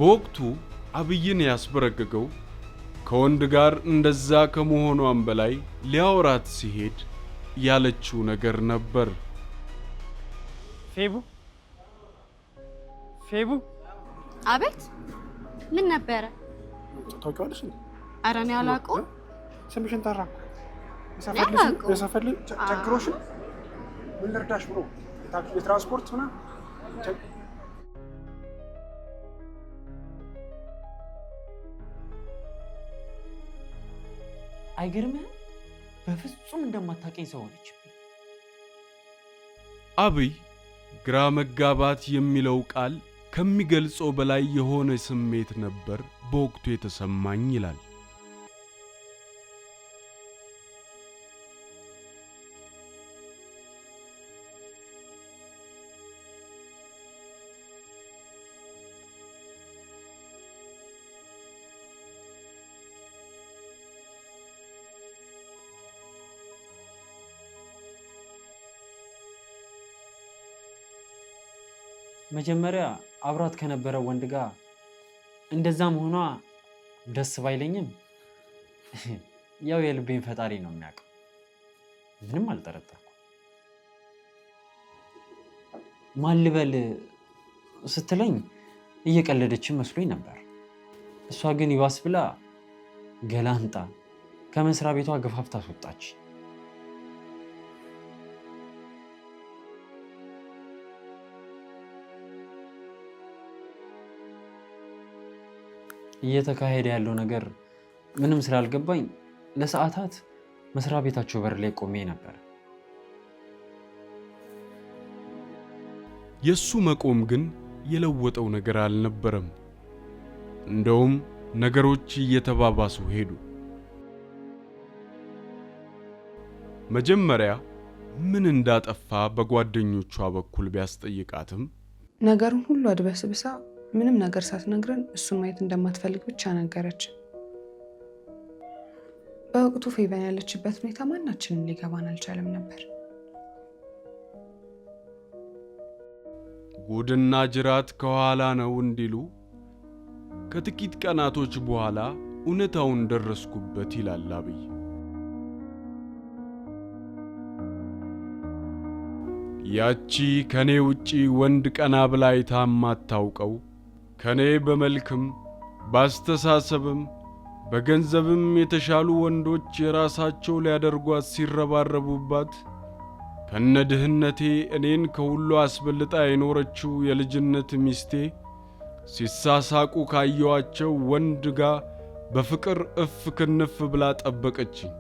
በወቅቱ አብይን ያስበረገገው ከወንድ ጋር እንደዛ ከመሆኗም በላይ ሊያወራት ሲሄድ ያለችው ነገር ነበር። ፌቡ አቤት ምን ነበረ? ታውቂዋለሽ? ኧረ እኔ አላውቀውም። ስምሽን ጠራ። የሰፈር ልጅ ቸግሮሽ ምን ልርዳሽ ብሎ የትራንስፖርት ምናምን አይገርምህም? በፍጹም እንደማታውቀኝ ሰው ሆነችብኝ። አብይ ግራ መጋባት የሚለው ቃል ከሚገልጸው በላይ የሆነ ስሜት ነበር በወቅቱ የተሰማኝ ይላል። መጀመሪያ አብራት ከነበረው ወንድ ጋር እንደዛ መሆኗ ደስ ባይለኝም ያው የልቤን ፈጣሪ ነው የሚያውቀው። ምንም አልጠረጠርኩም። ማን ልበል ስትለኝ እየቀለደችም መስሎኝ ነበር። እሷ ግን ይባስ ብላ ገላንጣ ከመስሪያ ቤቷ ገፋፍታ አስወጣች። እየተካሄደ ያለው ነገር ምንም ስላልገባኝ ለሰዓታት መስሪያ ቤታቸው በር ላይ ቆሜ ነበር። የሱ መቆም ግን የለወጠው ነገር አልነበረም። እንደውም ነገሮች እየተባባሱ ሄዱ። መጀመሪያ ምን እንዳጠፋ በጓደኞቿ በኩል ቢያስጠይቃትም ነገሩን ሁሉ አድበስብሳ ምንም ነገር ሳትነግረን እሱን ማየት እንደማትፈልግ ብቻ ነገረች። በወቅቱ ፌቨን ያለችበት ሁኔታ ማናችንም ሊገባን አልቻለም ነበር። ጉድና ጅራት ከኋላ ነው እንዲሉ ከጥቂት ቀናቶች በኋላ እውነታውን ደረስኩበት ይላል አብይ። ያቺ ከኔ ውጪ ወንድ ቀና ብላ አይታ የማታውቀው ከኔ በመልክም ባስተሳሰብም በገንዘብም የተሻሉ ወንዶች የራሳቸው ሊያደርጓት ሲረባረቡባት ከነድህነቴ እኔን ከሁሉ አስበልጣ የኖረችው የልጅነት ሚስቴ ሲሳሳቁ ካየዋቸው ወንድ ጋር በፍቅር እፍ ክንፍ ብላ ጠበቀችኝ።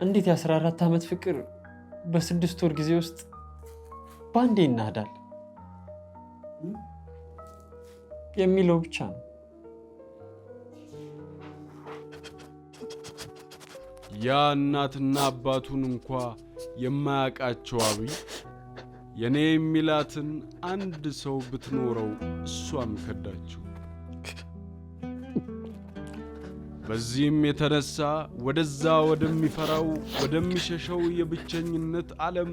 እንዴት የ14 ዓመት ፍቅር በ6 ወር ጊዜ ውስጥ ባንዴ ይናዳል የሚለው ብቻ ነው። ያ እናትና አባቱን እንኳ የማያውቃቸው አብይ የኔ የሚላትን አንድ ሰው ብትኖረው እሷን ከዳቸው። በዚህም የተነሳ ወደዛ ወደሚፈራው ወደሚሸሸው የብቸኝነት ዓለም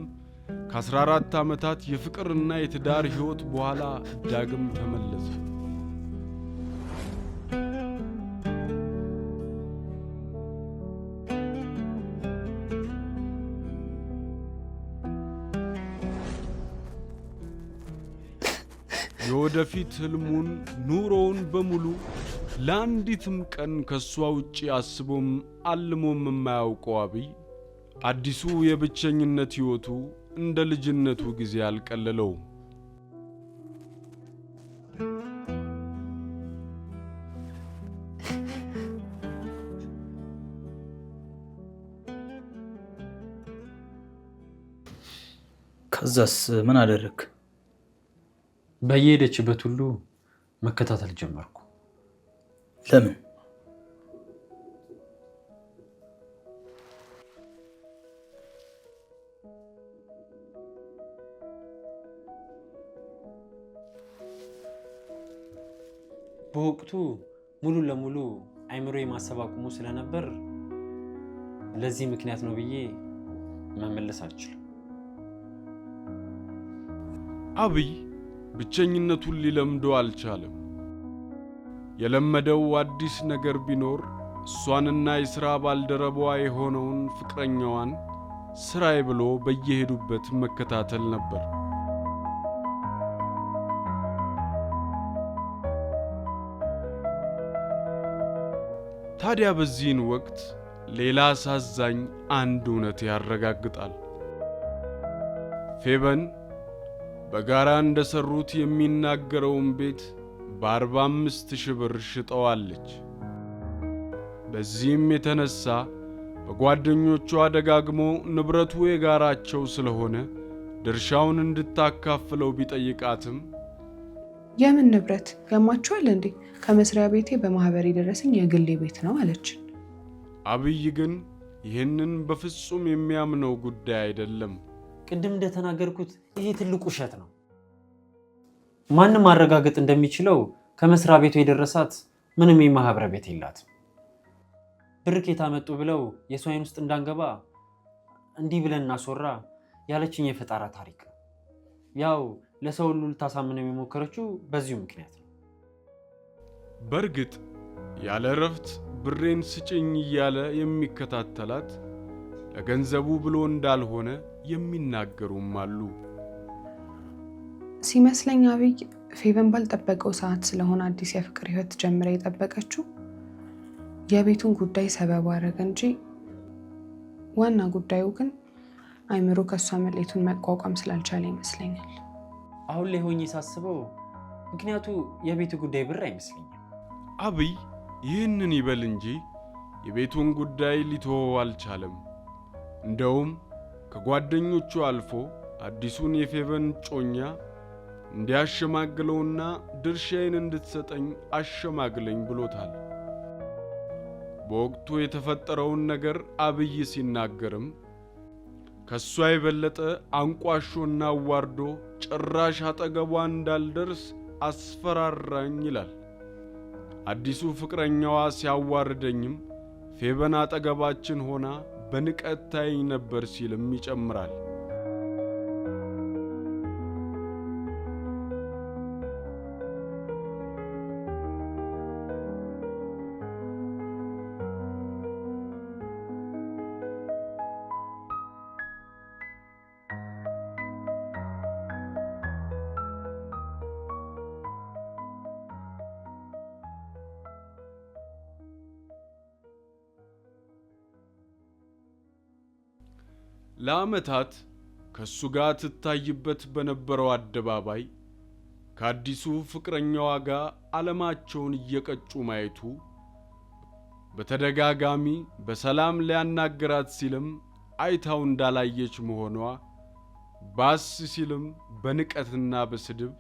ከ14 ዓመታት የፍቅርና የትዳር ሕይወት በኋላ ዳግም ተመለሰ። የወደፊት ህልሙን ኑሮውን በሙሉ ለአንዲትም ቀን ከሷ ውጪ አስቦም አልሞም የማያውቀው አብይ አዲሱ የብቸኝነት ሕይወቱ እንደ ልጅነቱ ጊዜ አልቀለለውም። ከዛስ ምን አደረክ? በየሄደችበት ሁሉ መከታተል ጀመርኩ። ለምን? በወቅቱ ሙሉ ለሙሉ አይምሮ የማሰብ አቁሙ ስለነበር ለዚህ ምክንያት ነው ብዬ መመለስ አልችልም። አብይ ብቸኝነቱን ሊለምደው አልቻለም። የለመደው አዲስ ነገር ቢኖር እሷንና የሥራ ባልደረባዋ የሆነውን ፍቅረኛዋን ስራዬ ብሎ በየሄዱበት መከታተል ነበር። ታዲያ በዚህን ወቅት ሌላ አሳዛኝ አንድ እውነት ያረጋግጣል። ፌበን በጋራ እንደሰሩት የሚናገረውን ቤት በ45,000 ብር ሽጠዋለች። በዚህም የተነሳ በጓደኞቿ ደጋግሞ ንብረቱ የጋራቸው ስለሆነ ድርሻውን እንድታካፍለው ቢጠይቃትም የምን ንብረት ያማችኋል እንዴ? ከመስሪያ ቤቴ በማህበር የደረሰኝ የግሌ ቤት ነው አለች። አብይ ግን ይህንን በፍጹም የሚያምነው ጉዳይ አይደለም። ቅድም እንደተናገርኩት ይሄ ትልቁ ውሸት ነው። ማንም ማረጋገጥ እንደሚችለው ከመስሪያ ቤቱ የደረሳት ምንም የማህበር ቤት የላትም። ብር ከየት አመጡ ብለው የሰው ዓይን ውስጥ እንዳንገባ እንዲህ ብለን እናስወራ ያለችኝ የፈጠራ ታሪክ ነው። ያው ለሰው ሁሉ ልታሳምነው የሞከረችው በዚሁ ምክንያት ነው። በእርግጥ ያለ እረፍት ብሬን ስጭኝ እያለ የሚከታተላት ለገንዘቡ ብሎ እንዳልሆነ የሚናገሩም አሉ። ሲመስለኝ አብይ ፌበን ባልጠበቀው ሰዓት ስለሆነ አዲስ የፍቅር ህይወት ጀምራ የጠበቀችው የቤቱን ጉዳይ ሰበብ አደረገ እንጂ ዋና ጉዳዩ ግን አይምሮ ከሷ መለየቱን መቋቋም ስላልቻለ ይመስለኛል። አሁን ላይ ሆኜ ሳስበው ምክንያቱ የቤቱ ጉዳይ ብር አይመስለኝም። አብይ ይህንን ይበል እንጂ የቤቱን ጉዳይ ሊተወው አልቻለም። እንደውም ከጓደኞቹ አልፎ አዲሱን የፌበን ጮኛ እንዲያሸማግለውና ድርሻዬን እንድትሰጠኝ አሸማግለኝ ብሎታል። በወቅቱ የተፈጠረውን ነገር አብይ ሲናገርም ከሷ የበለጠ አንቋሾና አዋርዶ ጭራሽ አጠገቧ እንዳልደርስ አስፈራራኝ ይላል። አዲሱ ፍቅረኛዋ ሲያዋርደኝም ፌበን አጠገባችን ሆና በንቀት ታየኝ ነበር ሲልም ይጨምራል። ለዓመታት ከሱ ጋር ትታይበት በነበረው አደባባይ ከአዲሱ ፍቅረኛዋ ጋር ዓለማቸውን እየቀጩ ማየቱ በተደጋጋሚ በሰላም ሊያናገራት ሲልም አይታው እንዳላየች መሆኗ ባስ ሲልም በንቀትና በስድብ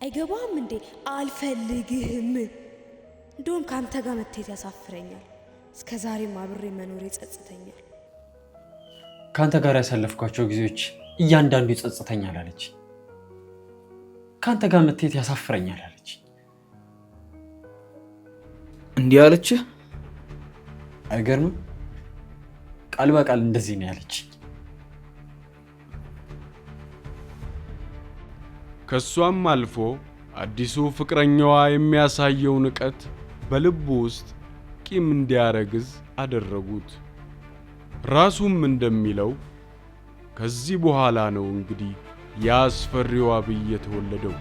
አይገባም እንዴ አልፈልግህም፣ እንደውም ካንተ ጋር መተት ያሳፍረኛል፣ እስከዛሬም አብሬ መኖር ይጸጽተኛል፣ ካንተ ጋር ያሳለፍኳቸው ጊዜዎች እያንዳንዱ ይጸጽተኛል አለች። ካንተ ጋር መተት ያሳፍረኛል አለች። እንዲህ አለችህ? አይገርምም? ቃል በቃል እንደዚህ ነው ያለች። ከሷም አልፎ አዲሱ ፍቅረኛዋ የሚያሳየው ንቀት በልቡ ውስጥ ቂም እንዲያረግዝ አደረጉት። ራሱም እንደሚለው ከዚህ በኋላ ነው እንግዲህ ያስፈሪው አብይ የተወለደው።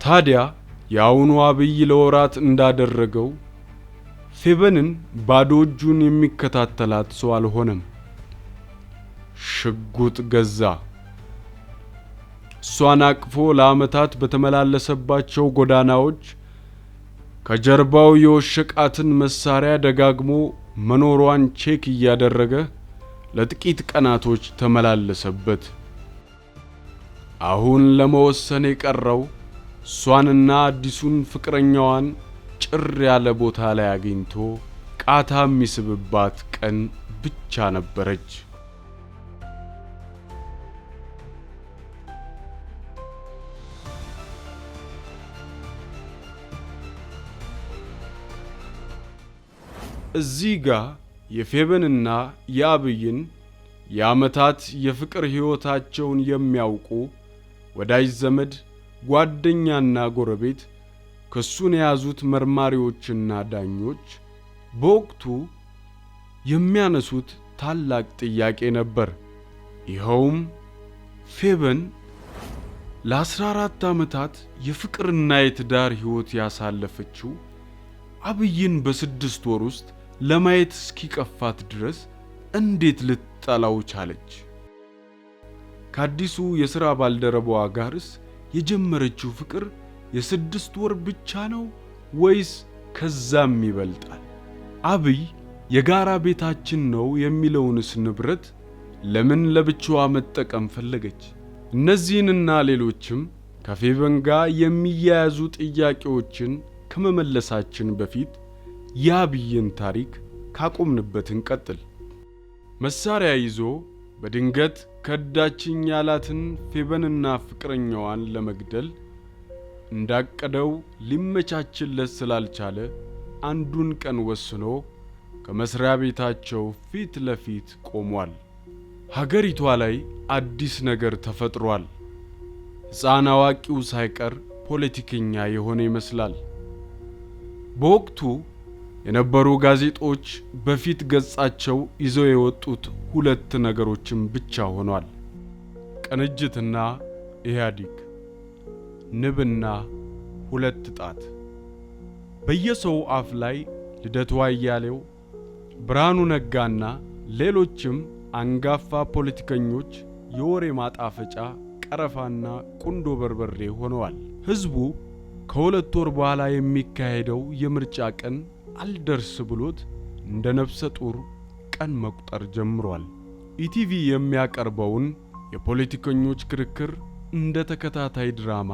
ታዲያ የአሁኑ አብይ ለወራት እንዳደረገው ፌበንን ባዶ እጁን የሚከታተላት ሰው አልሆነም። ሽጉጥ ገዛ። እሷን አቅፎ ለዓመታት በተመላለሰባቸው ጎዳናዎች ከጀርባው የወሸቃትን መሳሪያ ደጋግሞ መኖሯን ቼክ እያደረገ ለጥቂት ቀናቶች ተመላለሰበት። አሁን ለመወሰን የቀረው እሷንና አዲሱን ፍቅረኛዋን ጭር ያለ ቦታ ላይ አግኝቶ ቃታ የሚስብባት ቀን ብቻ ነበረች። እዚህ ጋር የፌበንና የአብይን የዓመታት የፍቅር ሕይወታቸውን የሚያውቁ ወዳጅ ዘመድ፣ ጓደኛና ጎረቤት ክሱን የያዙት መርማሪዎችና ዳኞች በወቅቱ የሚያነሱት ታላቅ ጥያቄ ነበር። ይኸውም ፌበን ለ14 ዓመታት የፍቅርና የትዳር ሕይወት ያሳለፈችው አብይን በ6 ወር ውስጥ ለማየት እስኪቀፋት ድረስ እንዴት ልትጠላው ቻለች? ከአዲሱ የሥራ ባልደረባዋ ጋርስ የጀመረችው ፍቅር የ6 ወር ብቻ ነው ወይስ ከዛም ይበልጣል? አብይ የጋራ ቤታችን ነው የሚለውንስ ንብረት ለምን ለብቻዋ መጠቀም ፈለገች? እነዚህንና ሌሎችም ከፌበን ጋር የሚያያዙ ጥያቄዎችን ከመመለሳችን በፊት የአብይን ታሪክ ካቆምንበት እንቀጥል። መሳሪያ ይዞ በድንገት ከዳችኝ ያላትን ፌበንና ፍቅረኛዋን ለመግደል እንዳቀደው ሊመቻችለት ስላልቻለ አንዱን ቀን ወስኖ ከመስሪያ ቤታቸው ፊት ለፊት ቆሟል። ሀገሪቷ ላይ አዲስ ነገር ተፈጥሯል። ሕፃን አዋቂው ሳይቀር ፖለቲከኛ የሆነ ይመስላል። በወቅቱ የነበሩ ጋዜጦች በፊት ገጻቸው ይዘው የወጡት 2 ነገሮችን ብቻ ሆኗል። ቅንጅትና ኢህአዲግ፣ ንብና 2 ጣት። በየሰው አፍ ላይ ልደቱ አያሌው፣ ብርሃኑ ነጋና ሌሎችም አንጋፋ ፖለቲከኞች የወሬ ማጣፈጫ ቀረፋና ቁንዶ በርበሬ ሆነዋል። ህዝቡ ከ2 ወር በኋላ የሚካሄደው የምርጫ ቀን አልደርስ ብሎት እንደ ነፍሰ ጡር ቀን መቁጠር ጀምሯል። ኢቲቪ የሚያቀርበውን የፖለቲከኞች ክርክር እንደ ተከታታይ ድራማ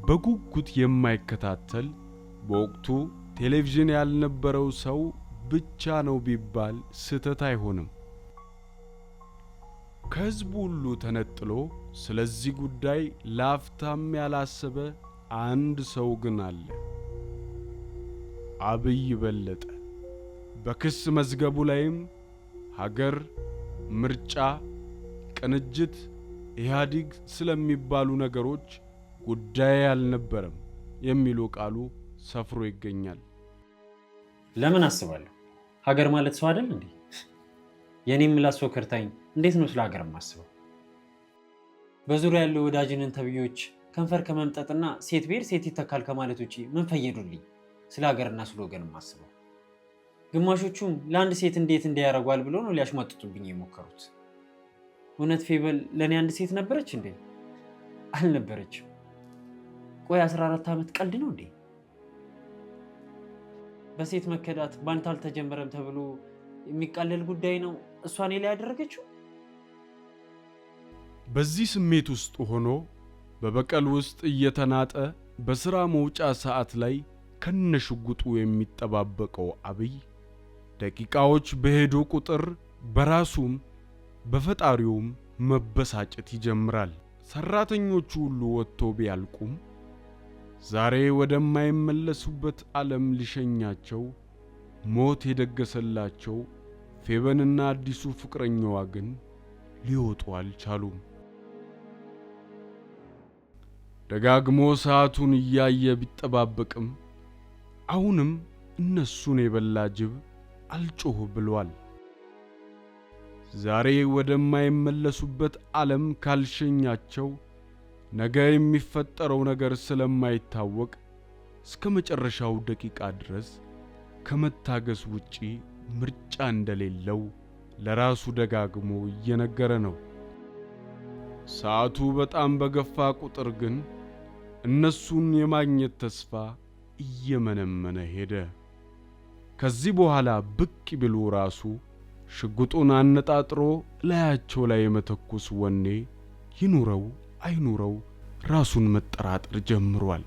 በጉጉት የማይከታተል በወቅቱ ቴሌቪዥን ያልነበረው ሰው ብቻ ነው ቢባል ስህተት አይሆንም። ከህዝቡ ሁሉ ተነጥሎ ስለዚህ ጉዳይ ላፍታም ያላሰበ አንድ ሰው ግን አለ። አብይ በለጠ። በክስ መዝገቡ ላይም ሀገር፣ ምርጫ፣ ቅንጅት፣ ኢህአዲግ ስለሚባሉ ነገሮች ጉዳይ አልነበረም የሚሉ ቃሉ ሰፍሮ ይገኛል። ለምን አስባለሁ? ሀገር ማለት ሰው አይደል እንዴ? የኔም ምላስ ወከርታኝ እንዴት ነው ስለ ሀገር ማስበው? በዙሪያ ያለው ወዳጅንን ተብዮች ከንፈር ከመምጠጥና ሴት ብሔር ሴት ይተካል ከማለት ውጪ ምን ፈየዱልኝ ስለ ሀገርና ስለ ወገን ማስበው? ግማሾቹም ለአንድ ሴት እንዴት እንዲያረጋል ብሎ ነው ሊያሽሟጥጡብኝ የሞከሩት። እውነት ፌበን ለኔ አንድ ሴት ነበረች እንዴ? አልነበረችም። ቆይ 14 ዓመት ቀልድ ነው እንዴ? በሴት መከዳት ባንተ አልተጀመረም ተብሎ የሚቃለል ጉዳይ ነው እሷ እኔ ላይ ያደረገችው? በዚህ ስሜት ውስጥ ሆኖ በበቀል ውስጥ እየተናጠ በሥራ መውጫ ሰዓት ላይ ከነሽጉጡ የሚጠባበቀው አብይ ደቂቃዎች በሄዱ ቁጥር በራሱም በፈጣሪውም መበሳጨት ይጀምራል። ሰራተኞቹ ሁሉ ወጥቶ ቢያልቁም ዛሬ ወደማይመለሱበት ዓለም ሊሸኛቸው ሞት የደገሰላቸው ፌበንና አዲሱ ፍቅረኛዋ ግን ሊወጡ አልቻሉም። ደጋግሞ ሰዓቱን እያየ ቢጠባበቅም አሁንም እነሱን የበላ ጅብ አልጮህ ብሏል። ዛሬ ወደማይመለሱበት ዓለም ካልሸኛቸው ነገ የሚፈጠረው ነገር ስለማይታወቅ እስከ መጨረሻው ደቂቃ ድረስ ከመታገስ ውጪ ምርጫ እንደሌለው ለራሱ ደጋግሞ እየነገረ ነው። ሰዓቱ በጣም በገፋ ቁጥር ግን እነሱን የማግኘት ተስፋ እየመነመነ ሄደ። ከዚህ በኋላ ብቅ ቢሉ ራሱ ሽጉጡን አነጣጥሮ ላያቸው ላይ የመተኮስ ወኔ ይኑረው አይኑረው ራሱን መጠራጠር ጀምሯል።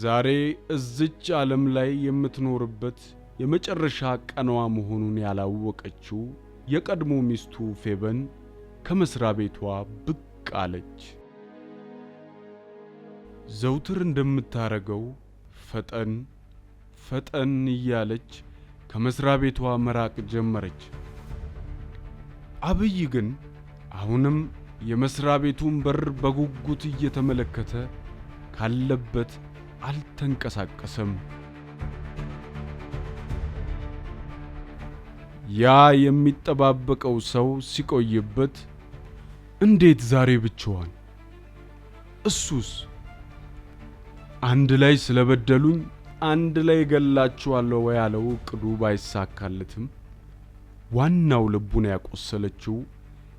ዛሬ እዚች ዓለም ላይ የምትኖርበት የመጨረሻ ቀኗ መሆኑን ያላወቀችው የቀድሞ ሚስቱ ፌበን ከመስሪያ ቤቷ ብቅ አለች። ዘውትር እንደምታረገው ፈጠን ፈጠን እያለች ከመስሪያ ቤቷ መራቅ ጀመረች። አብይ ግን አሁንም የመስሪያ ቤቱን በር በጉጉት እየተመለከተ ካለበት አልተንቀሳቀሰም። ያ የሚጠባበቀው ሰው ሲቆይበት እንዴት ዛሬ ብቻዋን? እሱስ አንድ ላይ ስለበደሉኝ አንድ ላይ ገላቸዋለሁ ያለው እቅዱ ባይሳካለትም ዋናው ልቡን ያቆሰለችው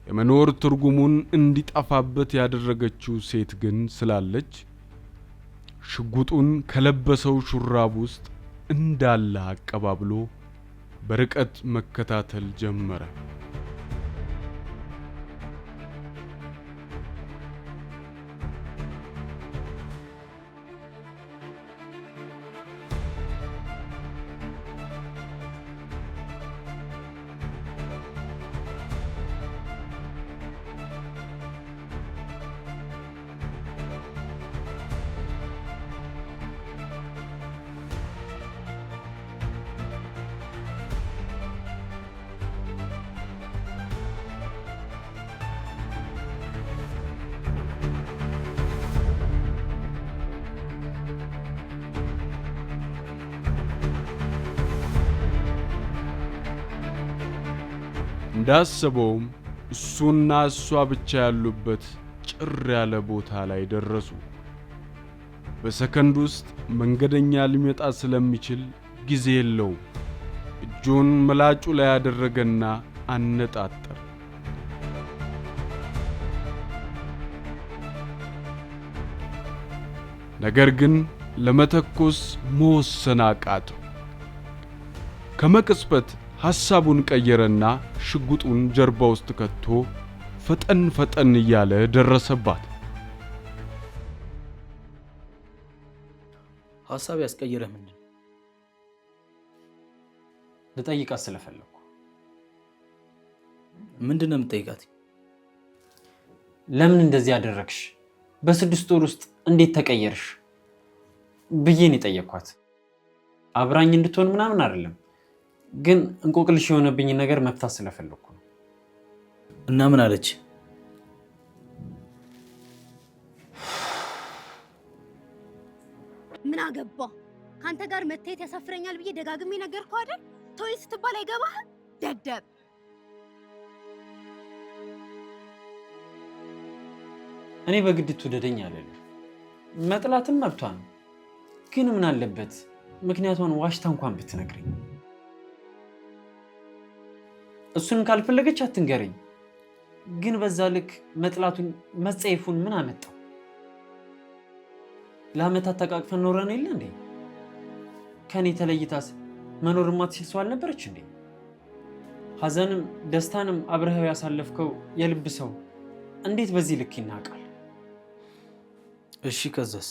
የመኖር ትርጉሙን እንዲጠፋበት ያደረገችው ሴት ግን ስላለች ሽጉጡን ከለበሰው ሹራብ ውስጥ እንዳለ አቀባብሎ በርቀት መከታተል ጀመረ። እንዳሰበውም እሱና እሷ ብቻ ያሉበት ጭር ያለ ቦታ ላይ ደረሱ። በሰከንድ ውስጥ መንገደኛ ሊመጣ ስለሚችል ጊዜ የለውም። እጁን ምላጩ ላይ ያደረገና አነጣጠረ። ነገር ግን ለመተኮስ መወሰን አቃተው። ከመቅጽበት ሐሳቡን ቀየረና ሽጉጡን ጀርባ ውስጥ ከቶ ፈጠን ፈጠን እያለ ደረሰባት። ሐሳብ ያስቀየረህ ምንድን? ልጠይቃት ስለፈለኩ። ምንድነው የምትጠይቃት? ለምን እንደዚህ ያደረግሽ? በ6 ወር ውስጥ እንዴት ተቀየርሽ ብዬን የጠየኳት። አብራኝ እንድትሆን ምናምን አይደለም፣ ግን እንቆቅልሽ የሆነብኝ ነገር መፍታት ስለፈለኩ ነው። እና ምን አለች? ምን አገባ? ካንተ ጋር መታየት ያሳፍረኛል ብዬ ደጋግሜ ነገርኩህ አይደል? ተወይ ስትባል አይገባህም? ደደብ። እኔ በግድ ትውደደኝ አለልኝ። መጥላትም መብቷ ነው። ግን ምን አለበት ምክንያቷን ዋሽታ እንኳን ብትነግረኝ። እሱን ካልፈለገች አትንገረኝ። ግን በዛ ልክ መጥላቱን መጸየፉን ምን አመጣው? ለአመታት ተቃቅፈን ኖረን የለ እንዴ? ከኔ ተለይታስ መኖር ማትችል ሰው አልነበረች እንዴ? ሐዘንም ደስታንም አብረኸው ያሳለፍከው የልብ ሰው እንዴት በዚህ ልክ ይናቃል? እሺ ከዛስ?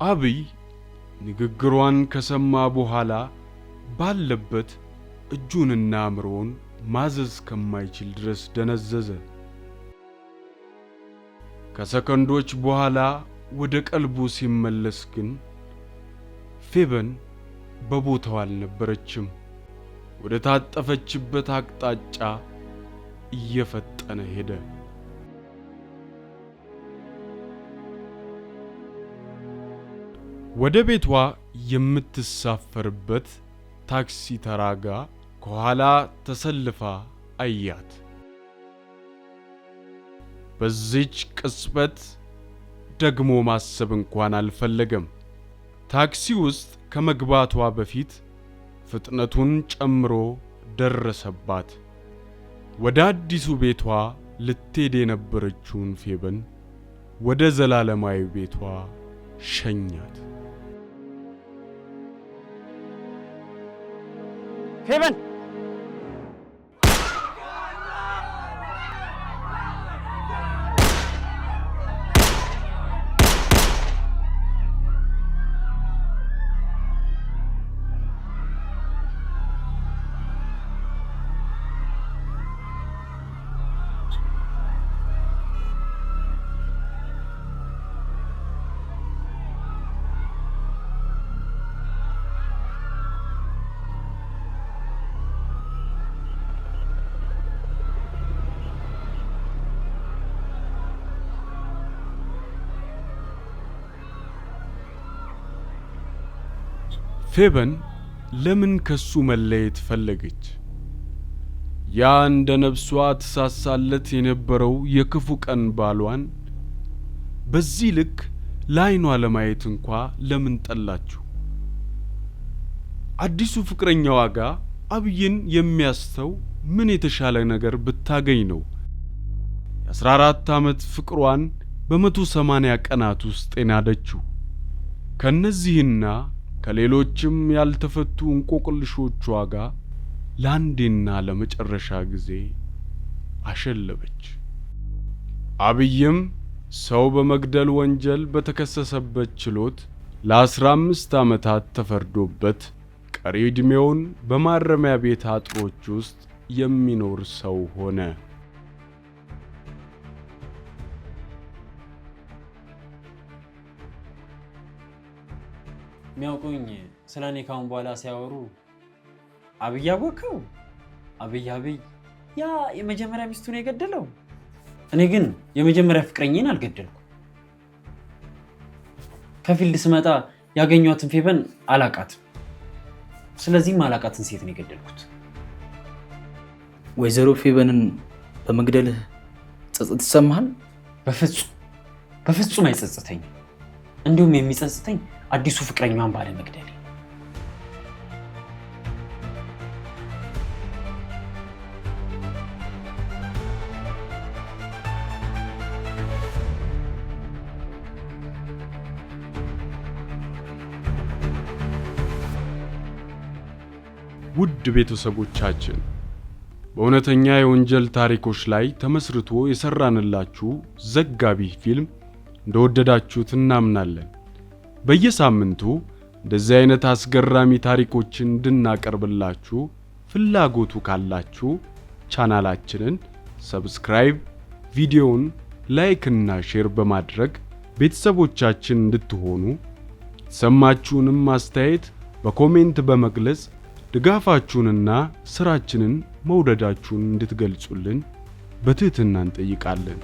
አብይ ንግግሯን ከሰማ በኋላ ባለበት እጁንና አእምሮውን ማዘዝ ከማይችል ድረስ ደነዘዘ። ከሰከንዶች በኋላ ወደ ቀልቡ ሲመለስ ግን ፌበን በቦታው አልነበረችም። ወደ ታጠፈችበት አቅጣጫ እየፈጠነ ሄደ። ወደ ቤቷ የምትሳፈርበት ታክሲ ተራጋ ከኋላ ተሰልፋ አያት። በዚች ቅጽበት ደግሞ ማሰብ እንኳን አልፈለገም። ታክሲ ውስጥ ከመግባቷ በፊት ፍጥነቱን ጨምሮ ደረሰባት። ወደ አዲሱ ቤቷ ልትሄድ የነበረችውን ፌበን ወደ ዘላለማዊ ቤቷ ሸኛት። ፌበን ፌበን ለምን ከሱ መለየት ፈለገች? ያ እንደ ነፍሷ ትሳሳለት የነበረው የክፉ ቀን ባሏን በዚህ ልክ ላይኗ ለማየት እንኳ ለምን ጠላችሁ? አዲሱ ፍቅረኛዋ ጋር አብይን የሚያስተው ምን የተሻለ ነገር ብታገኝ ነው የ14 ዓመት ፍቅሯን በ180 ቀናት ውስጥ የናደችው? ከነዚህና ከሌሎችም ያልተፈቱ እንቆቅልሾቿ ጋር ለአንዴና ለመጨረሻ ጊዜ አሸለበች። አብይም ሰው በመግደል ወንጀል በተከሰሰበት ችሎት ለ15 ዓመታት ተፈርዶበት ቀሪ ዕድሜውን በማረሚያ ቤት አጥሮች ውስጥ የሚኖር ሰው ሆነ። ሚያውቁኝ ስለኔ ካሁን በኋላ ሲያወሩ አብይ አወቀው፣ አብይ ያ የመጀመሪያ ሚስቱን የገደለው። እኔ ግን የመጀመሪያ ፍቅረኛን አልገደልኩ። ከፊልድ ስመጣ ያገኘኋትን ፌበን አላቃትም። ስለዚህም አላቃትን ሴት ነው የገደልኩት። ወይዘሮ ፌበንን በመግደልህ ጸጸት ይሰማሃል? በፍጹም አይጸጽተኝም። እንዲሁም የሚጸጽተኝ አዲሱ ፍቅረኛዋን ባለመግደል። ውድ ቤተሰቦቻችን በእውነተኛ የወንጀል ታሪኮች ላይ ተመስርቶ የሰራንላችሁ ዘጋቢ ፊልም እንደወደዳችሁት እናምናለን። በየሳምንቱ እንደዚህ አይነት አስገራሚ ታሪኮችን እንድናቀርብላችሁ ፍላጎቱ ካላችሁ ቻናላችንን ሰብስክራይብ፣ ቪዲዮውን ላይክ እና ሼር በማድረግ ቤተሰቦቻችን እንድትሆኑ የተሰማችሁንም አስተያየት በኮሜንት በመግለጽ ድጋፋችሁንና ስራችንን መውደዳችሁን እንድትገልጹልን በትህትና እንጠይቃለን።